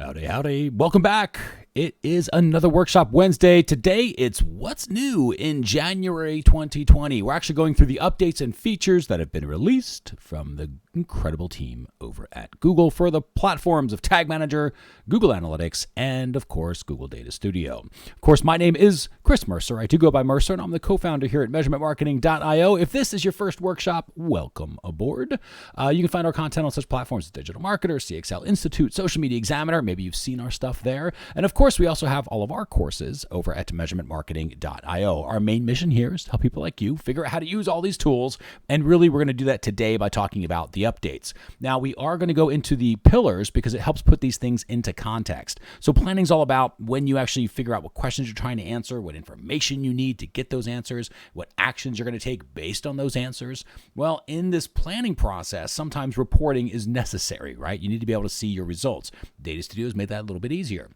Howdy, howdy. Welcome back. It is another Workshop Wednesday. Today, it's what's new in January 2020. We're actually going through the updates and features that have been released from the incredible team over at Google for the platforms of Tag Manager, Google Analytics, and of course, Google Data Studio. Of course, my name is Chris Mercer. I do go by Mercer, and I'm the co-founder here at MeasurementMarketing.io. If this is your first workshop, welcome aboard. You can find our content on such platforms as Digital Marketer, CXL Institute, Social Media Examiner. Maybe you've seen our stuff there. And of course, we also have all of our courses over at MeasurementMarketing.io. Our main mission here is to help people like you figure out how to use all these tools. And really, we're going to do that today by talking about the updates. Now, we are going to go into the pillars because it helps put these things into context. So planning is all about when you actually figure out what questions you're trying to answer, what information you need to get those answers, what actions you're going to take based on those answers. Well, in this planning process, sometimes reporting is necessary, right? You need to be able to see your results. Data Studio has made that a little bit easier.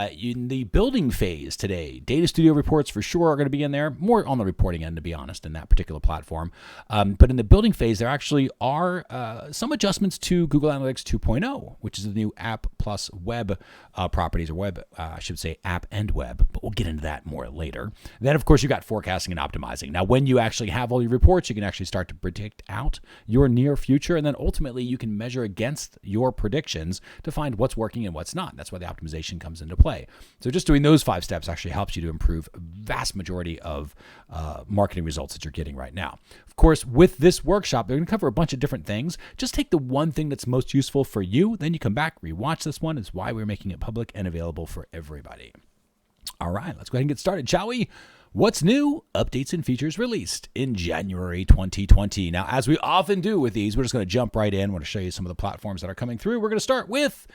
In the building phase today, Data Studio reports for sure are going to be in there, more on the reporting end, to be honest, in that particular platform. But in the building phase, there actually are some adjustments to Google Analytics 2.0, which is the new app plus web properties, or web, I should say app and web, but we'll get into that more later. Then, of course, you've got forecasting and optimizing. Now, when you actually have all your reports, you can actually start to predict out your near future, and then ultimately you can measure against your predictions to find what's working and what's not. That's why the optimization comes into play. So just doing those 5 steps actually helps you to improve a vast majority of marketing results that you're getting right now. Of course, with this workshop, they're going to cover a bunch of different things. Just take the one thing that's most useful for you, then you come back, rewatch this one. It's why we're making it public and available for everybody. All right, let's go ahead and get started, shall we? What's new? Updates and features released in January 2020. Now, as we often do with these, we're just going to jump right in. I want to show you some of the platforms that are coming through. We're going to start with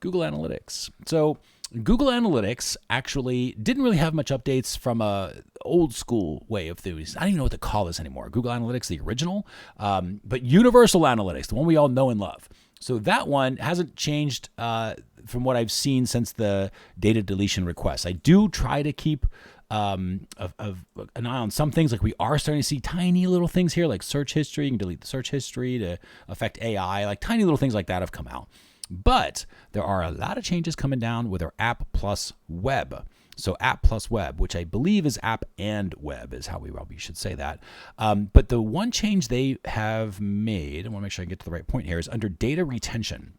Google Analytics. So Google Analytics actually didn't really have much updates from a old school way of things. I don't even know what to call this anymore. Google Analytics, the original, but Universal Analytics, the one we all know and love. So that one hasn't changed from what I've seen since the data deletion requests. I do try to keep an eye on some things. Like we are starting to see tiny little things here, like search history. You can delete the search history to affect AI. Like tiny little things like that have come out. But there are a lot of changes coming down with our app plus web. So app plus web, which I believe is app and web, is how we probably should say that. But the one change they have made, I want to make sure I get to the right point here, is under data retention.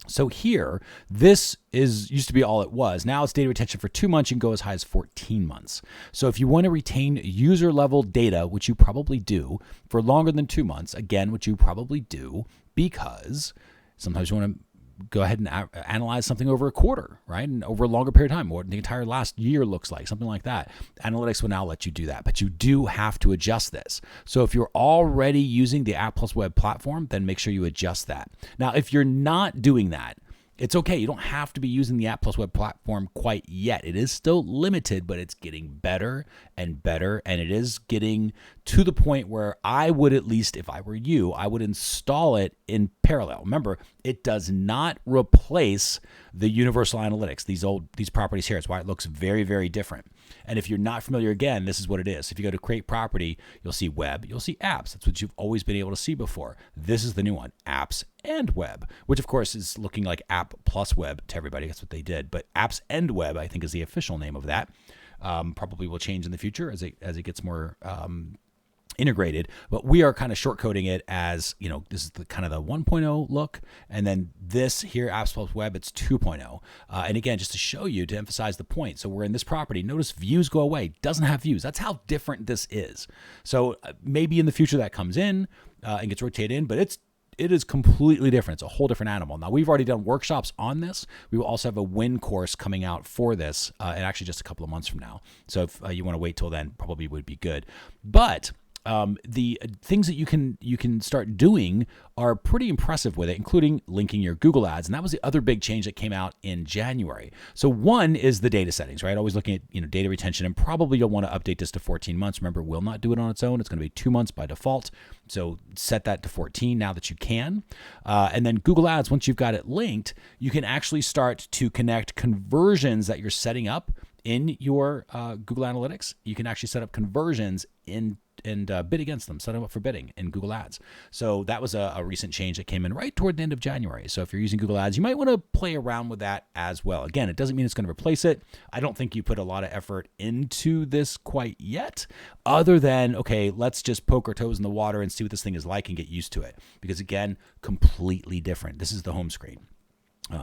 So here, this used to be all it was. Now it's data retention for 2 months. You can go as high as 14 months. So if you want to retain user level data, which you probably do, for longer than 2 months, again, which you probably do, because sometimes you want to go ahead and analyze something over a quarter, right? And over a longer period of time, what the entire last year looks like, something like that. Analytics will now let you do that, but you do have to adjust this. So if you're already using the App Plus Web platform, then make sure you adjust that. Now, if you're not doing that, it's okay. You don't have to be using the App Plus Web platform quite yet. It is still limited, but it's getting better and better. And it is getting to the point where I would, at least if I were you, I would install it in parallel. Remember, it does not replace the Universal Analytics, these properties here. It's why it looks very, very different. And if you're not familiar, again, this is what it is. If you go to create property, you'll see web, you'll see apps. That's what you've always been able to see before. This is the new one, apps and web, which of course is looking like app plus web to everybody. That's what they did. But apps and web, I think, is the official name of that. Probably will change in the future as it gets more integrated, but we are kind of shortcoding it as, this is the kind of the 1.0 look. And then this here, Apps Plus Web, it's 2.0. And again, just to show you, to emphasize the point. So we're in this property. Notice views go away. Doesn't have views. That's how different this is. So maybe in the future that comes in and gets rotated in, but it is completely different. It's a whole different animal. Now, we've already done workshops on this. We will also have a win course coming out for this, and actually just a couple of months from now. So if you want to wait till then, probably would be good. But the things that you can start doing are pretty impressive with it, including linking your Google ads. And that was the other big change that came out in January. So one is the data settings, right? Always looking at, data retention, and probably you'll want to update this to 14 months. Remember, it will not do it on its own. It's going to be 2 months by default. So set that to 14 now that you can. And then Google ads, once you've got it linked, you can actually start to connect conversions that you're setting up in your Google Analytics. You can actually set up conversions in bid against them, set them up for bidding in Google Ads. So that was a recent change that came in right toward the end of January. So if you're using Google Ads, you might want to play around with that as well. Again, it doesn't mean it's going to replace it. I don't think you put a lot of effort into this quite yet, other than, okay, let's just poke our toes in the water and see what this thing is like and get used to it. Because again, completely different. This is the home screen.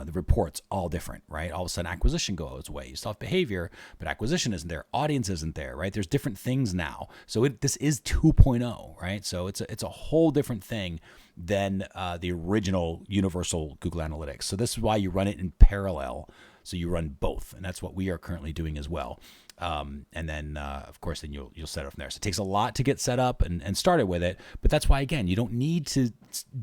The reports, all different, right? All of a sudden acquisition goes away. You still have behavior, but acquisition isn't there. Audience isn't there, right? There's different things now. So this is 2.0, right? So it's a whole different thing than the original universal Google Analytics. So this is why you run it in parallel. So you run both, and that's what we are currently doing as well. And then, of course, then you'll set it from there. So it takes a lot to get set up and started with it. But that's why, again, you don't need to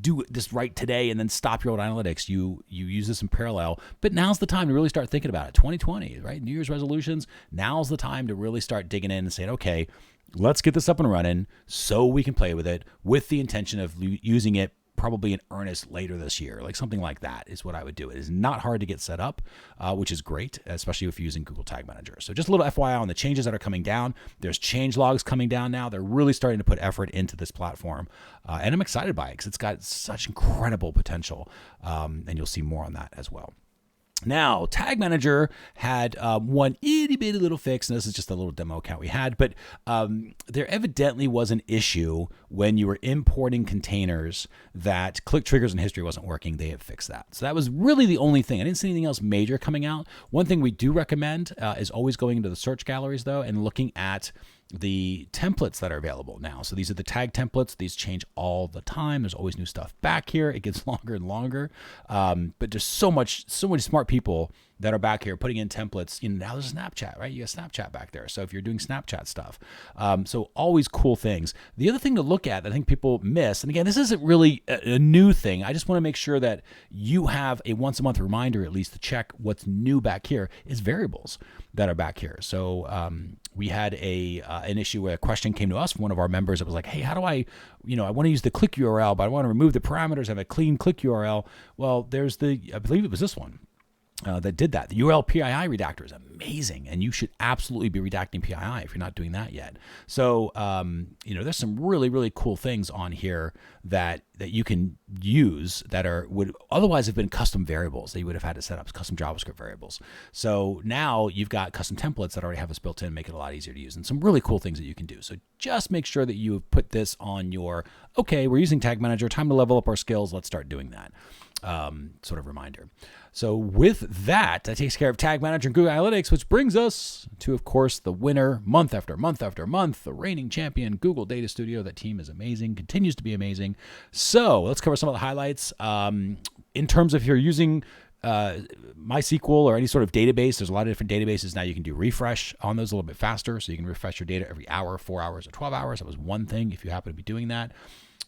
do this right today and then stop your old analytics. You use this in parallel. But now's the time to really start thinking about it. 2020, right? New Year's resolutions. Now's the time to really start digging in and saying, okay, let's get this up and running so we can play with it with the intention of using it probably in earnest later this year. Like something like that is what I would do. It is not hard to get set up, which is great, especially if you're using Google Tag Manager. So just a little FYI on the changes that are coming down. There's change logs coming down now. They're really starting to put effort into this platform. And I'm excited by it because it's got such incredible potential. And you'll see more on that as well. Now, Tag Manager had one itty bitty little fix, and this is just a little demo account we had, but there evidently was an issue when you were importing containers that click triggers and history wasn't working. They have fixed that. So that was really the only thing. I didn't see anything else major coming out. One thing we do recommend is always going into the search galleries, though, and looking at the templates that are available now. So these are the tag templates. These change all the time. There's always new stuff back here. It gets longer and longer. But there's so many smart people that are back here putting in templates. Now there's Snapchat, right? You got Snapchat back there. So if you're doing Snapchat stuff, so always cool things. The other thing to look at that I think people miss, and again, this isn't really a new thing. I just want to make sure that you have a once a month reminder, at least, to check what's new back here, is variables that are back here. So we had an issue where a question came to us from one of our members. It was like, hey, how do I want to use the click URL, but I want to remove the parameters, have a clean click URL. Well, there's I believe it was this one. That did that. The URL PII redactor is amazing, and you should absolutely be redacting PII if you're not doing that yet. So, there's some really, really cool things on here that you can use that would otherwise have been custom variables that you would have had to set up, custom JavaScript variables. So now you've got custom templates that already have this built in, make it a lot easier to use, and some really cool things that you can do. So just make sure that you have put this on your, okay, we're using Tag Manager, time to level up our skills, let's start doing that. Sort of reminder. So with that takes care of Tag Manager and Google Analytics, which brings us to, of course, the winner month after month after month, the reigning champion, Google Data Studio. That team is amazing, continues to be amazing. So let's cover some of the highlights. In terms of if you're using MySQL or any sort of database, there's a lot of different databases now. You can do refresh on those a little bit faster. So you can refresh your data every hour, 4 hours, or 12 hours. That was one thing if you happen to be doing that.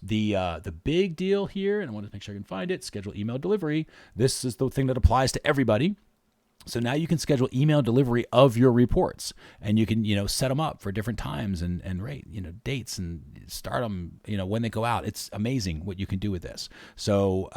The big deal here, and I want to make sure I can find it, schedule email delivery. This is the thing that applies to everybody. So now you can schedule email delivery of your reports, and you can, set them up for different times and rate, dates, and start them, when they go out. It's amazing what you can do with this. So,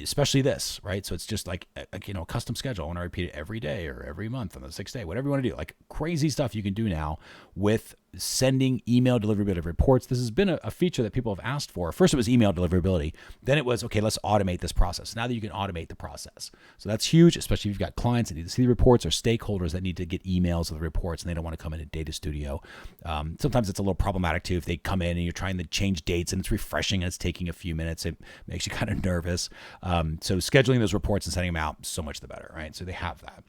especially this, right? So it's just like a custom schedule. I want to repeat it every day or every month on the 6th day, whatever you want to do. Like crazy stuff you can do now with sending email deliverability of reports. This has been a feature that people have asked for. First, it was email deliverability. Then it was, okay, let's automate this process. Now that you can automate the process. So that's huge, especially if you've got clients that need to see the reports or stakeholders that need to get emails of the reports and they don't want to come into Data Studio. Sometimes it's a little problematic too if they come in and you're trying to change dates and it's refreshing and it's taking a few minutes. It makes you kind of nervous. So scheduling those reports and sending them out, so much the better, right? So they have that.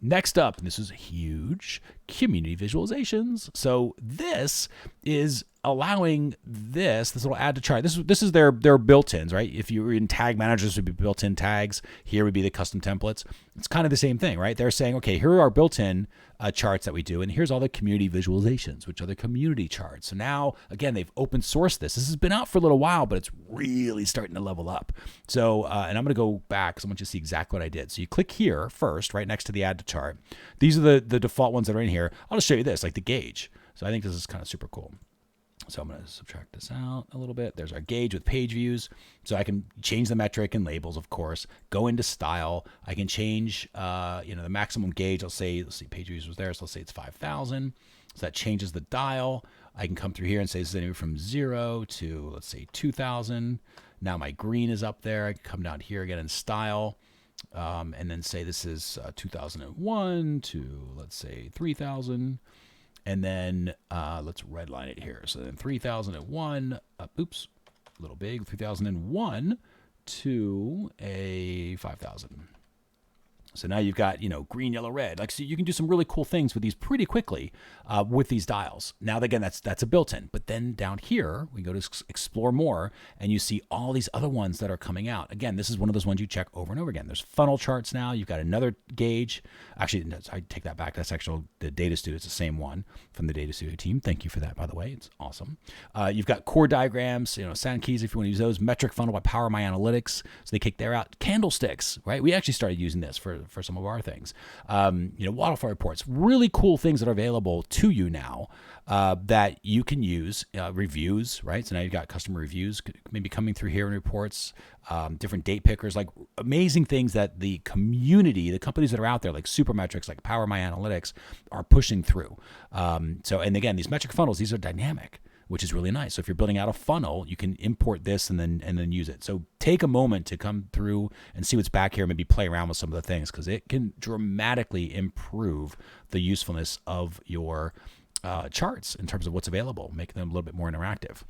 Next up, and this is huge, community visualizations. So this is allowing this little add to chart. This is their built-ins, right? If you were in Tag Manager, this would be built-in tags. Here would be the custom templates. It's kind of the same thing, right? They're saying, okay, here are our built-in charts that we do, and here's all the community visualizations, which are the community charts. So now, again, they've open sourced this. This has been out for a little while, but it's really starting to level up. So, and I'm going to go back because I want you to see exactly what I did. So you click here first, right next to the add to chart. These are the default ones that are in here. I'll just show you this, like the gauge. So I think this is kind of super cool. So I'm going to subtract this out a little bit. There's our gauge with page views. So I can change the metric and labels, of course, go into style. I can change, the maximum gauge. Let's see, page views was there. So let's say it's 5,000. So that changes the dial. I can come through here and say this is anywhere from 0 to, let's say, 2,000. Now my green is up there. I can come down here again in style, and then say this is 2001 to, let's say, 3,000. And then let's redline it here. So then 3001, oops, a little big, 3001 to a 5,000. So now you've got, green, yellow, red. Like, so you can do some really cool things with these pretty quickly with these dials. Now, again, that's a built-in. But then down here, we go to explore more, and you see all these other ones that are coming out. Again, this is one of those ones you check over and over again. There's funnel charts now. You've got another gauge. Actually, no, I take that back. That's actually the Data Studio. It's the same one from the Data Studio team. Thank you for that, by the way. It's awesome. You've got core diagrams, sound keys if you want to use those. Metric funnel by Power My Analytics. So they kick there out. Candlesticks, right? We actually started using this for some of our things. Waterfall reports, really cool things that are available to you now that you can use. Reviews, right? So now you've got customer reviews maybe coming through here in reports, different date pickers, like amazing things that the community, the companies that are out there, like Supermetrics, like Power My Analytics, are pushing through. And again, these metric funnels, these are dynamic, which is really nice. So if you're building out a funnel, you can import this and then use it. So take a moment to come through and see what's back here, maybe play around with some of the things, because it can dramatically improve the usefulness of your charts in terms of what's available, making them a little bit more interactive.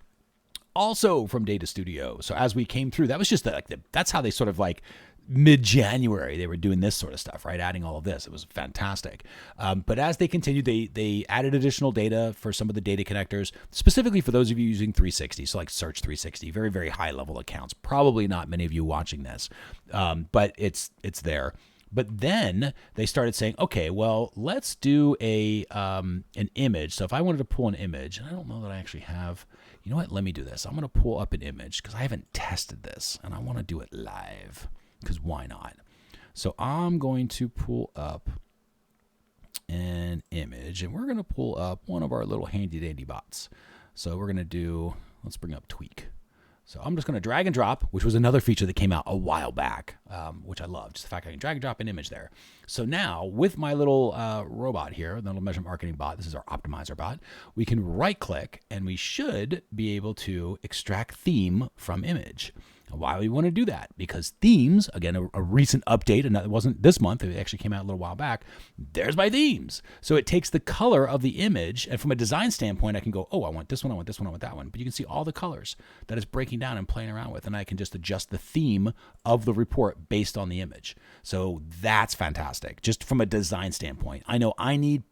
Also from Data Studio. So as we came through, that was just that's how they sort of like mid-January, they were doing this sort of stuff, right? Adding all of this. It was fantastic. But as they continued, they added additional data for some of the data connectors, specifically for those of you using 360. So like Search 360, very, very high level accounts. Probably not many of you watching this, but it's there. But then they started saying, okay, well, let's do an image. So if I wanted to pull an image, and I don't know that I actually have, you know what? Let me do this. I'm going to pull up an image because I haven't tested this and I want to do it live. Because why not? So I'm going to pull up an image, and we're going to pull up one of our little handy dandy bots. So we're going to let's bring up Tweak. So I'm just going to drag and drop, which was another feature that came out a while back, which I loved. Just the fact I can drag and drop an image there. So now with my little robot here, the little measurement marketing bot, this is our optimizer bot, we can right click and we should be able to extract theme from image. Why do we want to do that? Because themes, again, a recent update, and it wasn't this month, it actually came out a little while back. There's my themes. So it takes the color of the image, and from a design standpoint, I can go, oh, I want this one, I want this one, I want that one. But you can see all the colors that it's breaking down and playing around with, and I can just adjust the theme of the report based on the image. So that's fantastic, just from a design standpoint. I know I'm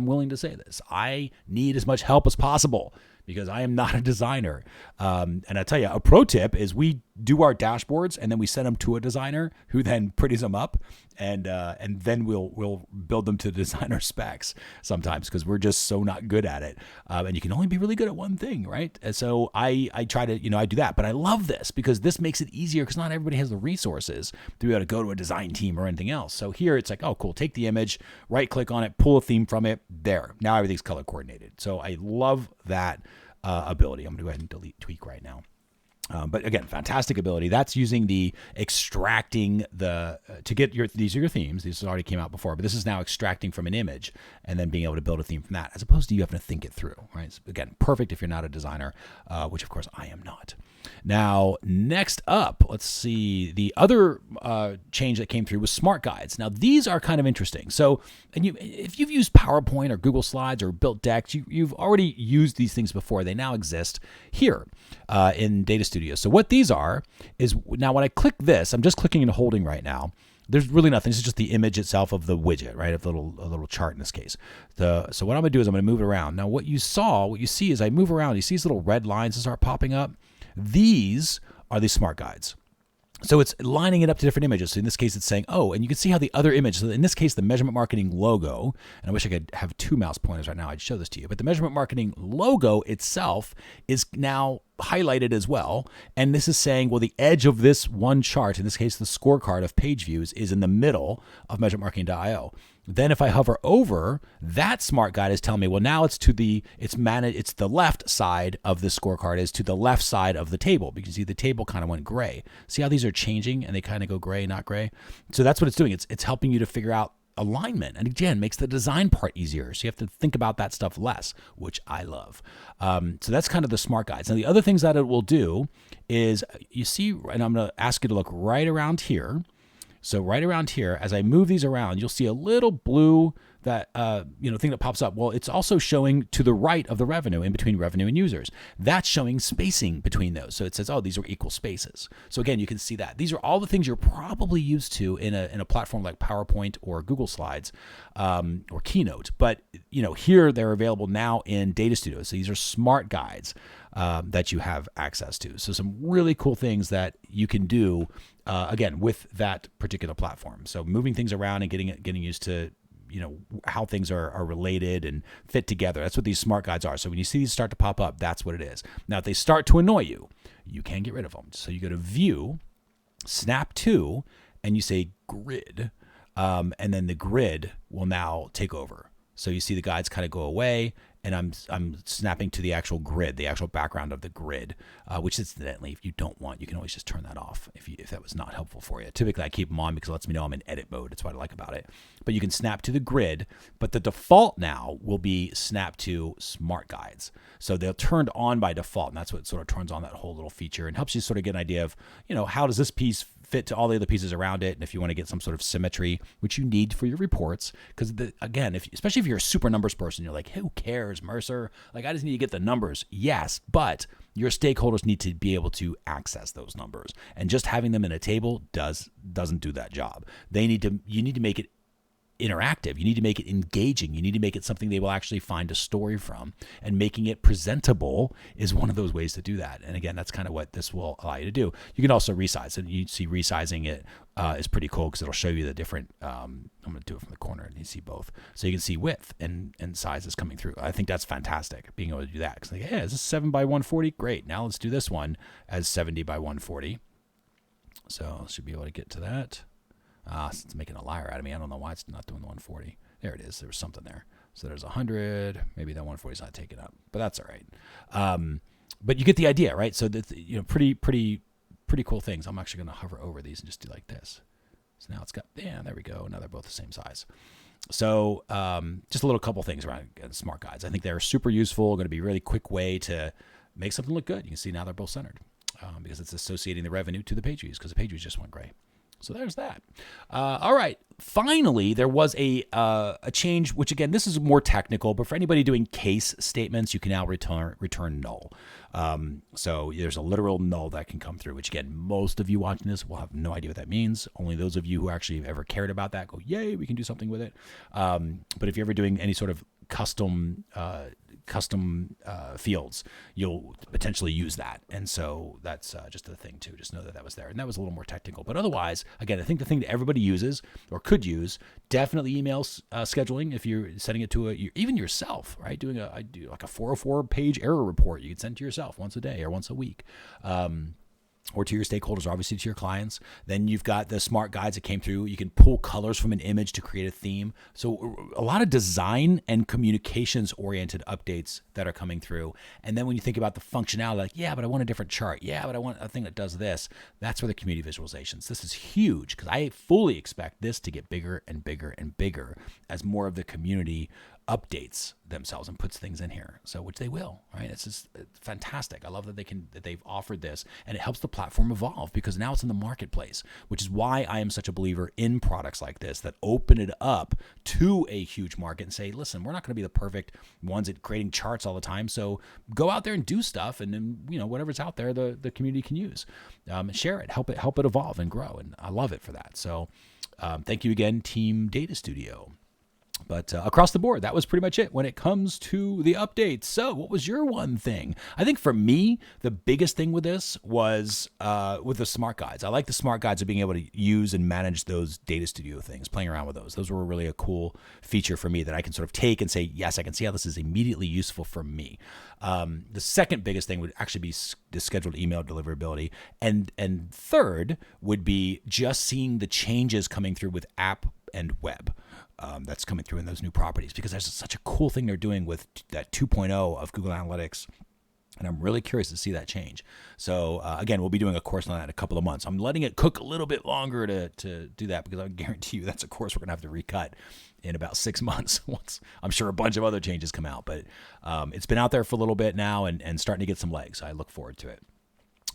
willing to say this, I need as much help as possible, because I am not a designer. And I tell you, a pro tip is we do our dashboards and then we send them to a designer who then pretties them up, and then we'll build them to designer specs sometimes, because we're just so not good at it. And you can only be really good at one thing, right? And so I try to, I do that. But I love this because this makes it easier, because not everybody has the resources to be able to go to a design team or anything else. So here it's like, oh, cool, take the image, right click on it, pull a theme from it, there. Now everything's color coordinated. So I love that ability. I'm going to go ahead and delete Tweak right now. But again, fantastic ability. That's using the extracting to get these are your themes. These already came out before, but this is now extracting from an image and then being able to build a theme from that, as opposed to you having to think it through, right? It's, again, perfect if you're not a designer, which of course I am not. Now, next up, let's see, the other change that came through was smart guides. Now, these are kind of interesting. So, if you've used PowerPoint or Google Slides or built decks, you've already used these things before. They now exist here in Data Studio. So what these are is, now when I click this, I'm just clicking and holding right now. There's really nothing. This is just the image itself of the widget, right? Of a little chart in this case. So what I'm going to do is I'm going to move it around. Now, what you see is I move around. You see these little red lines that start popping up. These are the smart guides. So it's lining it up to different images. So in this case, it's saying, oh, and you can see how the other image, so in this case, the measurement marketing logo, and I wish I could have two mouse pointers right now, I'd show this to you, but the measurement marketing logo itself is now highlighted as well. And this is saying, well, the edge of this one chart, in this case, the scorecard of page views, is in the middle of measurementmarketing.io. Then if I hover over, that smart guide is telling me, well, now it's the left side of the scorecard is to the left side of the table, because you see the table kind of went gray. See how these are changing and they kind of go gray, not gray? So that's what it's doing. It's helping you to figure out alignment, and again makes the design part easier, so you have to think about that stuff less, which I love. So that's kind of the smart guides. Now the other things that it will do is, you see, and I'm going to ask you to look right around here. So right around here, as I move these around, you'll see a little blue that thing that pops up. Well, it's also showing to the right of the revenue, in between revenue and users. That's showing spacing between those. So it says, oh, these are equal spaces. So again, you can see that. These are all the things you're probably used to in a platform like PowerPoint or Google Slides or Keynote. But here they're available now in Data Studio. So these are smart guides that you have access to. So some really cool things that you can do again with that particular platform. So moving things around and getting used to how things are related and fit together. That's what these smart guides are. So when you see these start to pop up, that's what it is. Now, if they start to annoy you, you can get rid of them. So you go to View, Snap To, and you say Grid, and then the grid will now take over. So you see the guides kind of go away, and I'm snapping to the actual grid, the actual background of the grid, which incidentally, if you don't want, you can always just turn that off if that was not helpful for you. Typically, I keep them on because it lets me know I'm in edit mode. That's what I like about it. But you can snap to the grid, but the default now will be snap to smart guides. So they're turned on by default, and that's what sort of turns on that whole little feature and helps you sort of get an idea of, how does this piece fit to all the other pieces around it, and if you want to get some sort of symmetry, which you need for your reports, because again, especially if you're a super numbers person, you're like, who cares, Mercer? Like, I just need to get the numbers. Yes, but your stakeholders need to be able to access those numbers, and just having them in a table doesn't do that job. You need to make it interactive. You need to make it engaging. You need to make it something they will actually find a story from, and making it presentable is one of those ways to do that. And again, that's kind of what this will allow you to do. You can also resize, and you see resizing it is pretty cool because it'll show you the different, I'm going to do it from the corner and you see both. So you can see width and sizes coming through. I think that's fantastic, being able to do that. Because like, is this 7 by 140? Great. Now let's do this one as 70 by 140. So should be able to get to that. It's making a liar out of me. I don't know why it's not doing the 140. There it is. There was something there. So there's 100. Maybe that 140 is not taken up, but that's all right. But you get the idea, right? So that's, pretty cool things. I'm actually going to hover over these and just do like this. So now it's got, there we go. Now they're both the same size. So just a little couple things around smart guides. I think they're super useful. Going to be a really quick way to make something look good. You can see now they're both centered because it's associating the revenue to the page views, because the page views just went gray. So there's that. All right. Finally, there was a change, which again, this is more technical, but for anybody doing case statements, you can now return null. So there's a literal null that can come through, which again, most of you watching this will have no idea what that means. Only those of you who actually have ever cared about that go, yay, we can do something with it. But if you're ever doing any sort of custom fields, you'll potentially use that. And so that's just the thing too. Just know that was there. And that was a little more technical. But otherwise, again, I think the thing that everybody uses or could use, definitely email scheduling. If you're sending it to even yourself, right? I do like a 404 page error report. You can send to yourself once a day or once a week. Or to your stakeholders, obviously to your clients. Then you've got the smart guides that came through. You can pull colors from an image to create a theme. So a lot of design and communications-oriented updates that are coming through. And then when you think about the functionality, like, yeah, but I want a different chart. Yeah, but I want a thing that does this. That's where the community visualizations. This is huge because I fully expect this to get bigger and bigger and bigger as more of the community updates themselves and puts things in here. So, which they will, right? It's fantastic. I love that they've offered this, and it helps the platform evolve because now it's in the marketplace, which is why I am such a believer in products like this that open it up to a huge market and say, listen, we're not going to be the perfect ones at creating charts all the time. So go out there and do stuff, and then, whatever's out there, the community can use, share it, help it evolve and grow. And I love it for that. So, thank you again, Team Data Studio. But across the board, that was pretty much it when it comes to the updates. So what was your one thing? I think for me, the biggest thing with this was with the smart guides. I like the smart guides of being able to use and manage those Data Studio things, playing around with those. Those were really a cool feature for me that I can sort of take and say, yes, I can see how this is immediately useful for me. The second biggest thing would actually be the scheduled email deliverability. And third would be just seeing the changes coming through with app and web. That's coming through in those new properties, because there's such a cool thing they're doing with that 2.0 of Google Analytics And I'm really curious to see that change. So again, we'll be doing a course on that in a couple of months. I'm letting it cook a little bit longer to do that, because I guarantee you that's a course we're going to have to recut in about 6 months once I'm sure a bunch of other changes come out. But it's been out there for a little bit now and starting to get some legs. I look forward to it.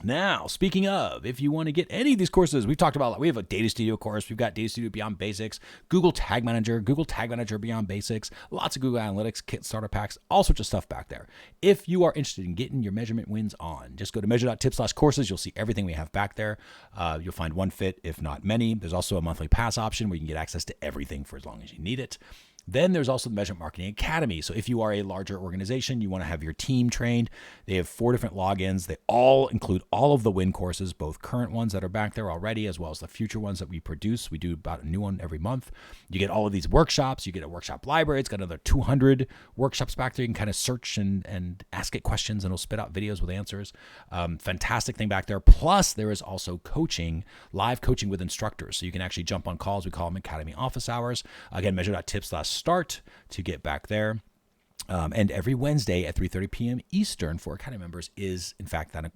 Now, speaking of, if you want to get any of these courses, we've talked about, we have a Data Studio course. We've got Data Studio Beyond Basics, Google Tag Manager Beyond Basics, lots of Google Analytics, Kit Starter Packs, all sorts of stuff back there. If you are interested in getting your measurement wins on, just go to measure.tips/courses. You'll see everything we have back there. You'll find one fit, if not many. There's also a monthly pass option where you can get access to everything for as long as you need it. Then there's also the Measurement Marketing Academy. So if you are a larger organization, you want to have your team trained, they have 4 different logins. They all include all of the win courses, both current ones that are back there already, as well as the future ones that we produce. We do about a new one every month. You get all of these workshops. You get a workshop library. It's got another 200 workshops back there. You can kind of search and ask it questions, and it'll spit out videos with answers. Fantastic thing back there. Plus, there is also coaching, live coaching with instructors. So you can actually jump on calls. We call them Academy Office Hours. Again, measure.tips/start to get back there. And every Wednesday at 3:30 p.m. Eastern for Academy members is, in fact, that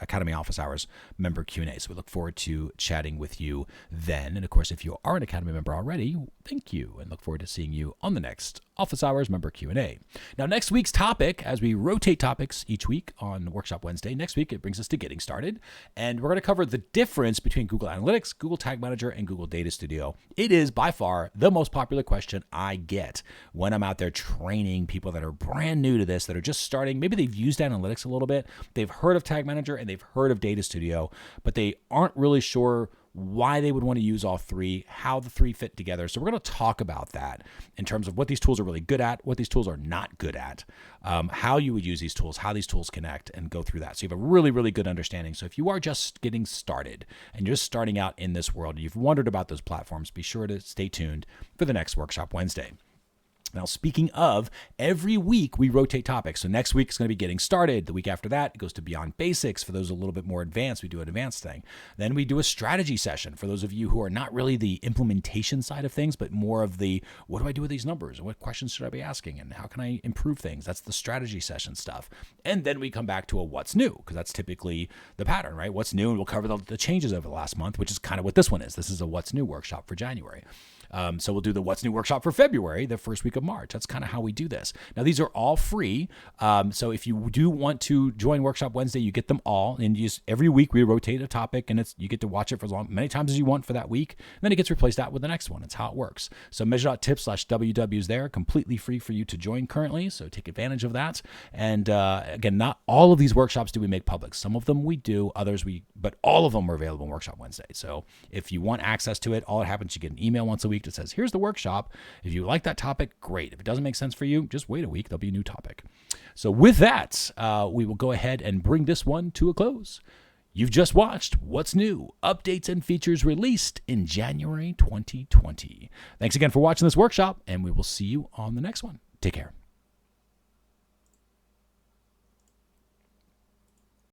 Academy Office Hours member Q&A. So we look forward to chatting with you then. And, of course, if you are an Academy member already, thank you, and look forward to seeing you on the next Office Hours member Q&A. Now, next week's topic, as we rotate topics each week on Workshop Wednesday, next week it brings us to getting started. And we're going to cover the difference between Google Analytics, Google Tag Manager, and Google Data Studio. It is by far the most popular question I get when I'm out there training people that are brand new to this, that are just starting. Maybe they've used analytics a little bit, they've heard of Tag Manager, and they've heard of Data Studio, but they aren't really sure why they would want to use all three, how the three fit together. So we're going to talk about that in terms of what these tools are really good at, what these tools are not good at, how you would use these tools, how these tools connect, and go through that. So you have a really, really good understanding. So if you are just getting started and you're just starting out in this world and you've wondered about those platforms, be sure to stay tuned for the next Workshop Wednesday. Now, speaking of, every week we rotate topics. So next week is going to be getting started. The week after that, it goes to Beyond Basics. For those a little bit more advanced, we do an advanced thing. Then we do a strategy session for those of you who are not really the implementation side of things, but more of the, what do I do with these numbers? What questions should I be asking? And how can I improve things? That's the strategy session stuff. And then we come back to a what's new, because that's typically the pattern, right? What's new, and we'll cover the changes over the last month, which is kind of what this one is. This is a what's new workshop for January. So we'll do the What's New workshop for February, the first week of March. That's kind of how we do this. Now, these are all free. So if you do want to join Workshop Wednesday, you get them all. And every week we rotate a topic, and you get to watch it for as many times as you want for that week. And then it gets replaced out with the next one. That's how it works. So measure.tips/WW is there, completely free for you to join currently. So take advantage of that. And again, not all of these workshops do we make public. Some of them we do, others but all of them are available on Workshop Wednesday. So if you want access to it, all that happens, you get an email once a week that says, here's the workshop. If you like that topic, great. If it doesn't make sense for you, just wait a week. There'll be a new topic. So with that, we will go ahead and bring this one to a close. You've just watched What's New, updates and features released in January 2020. Thanks again for watching this workshop, and we will see you on the next one. Take care.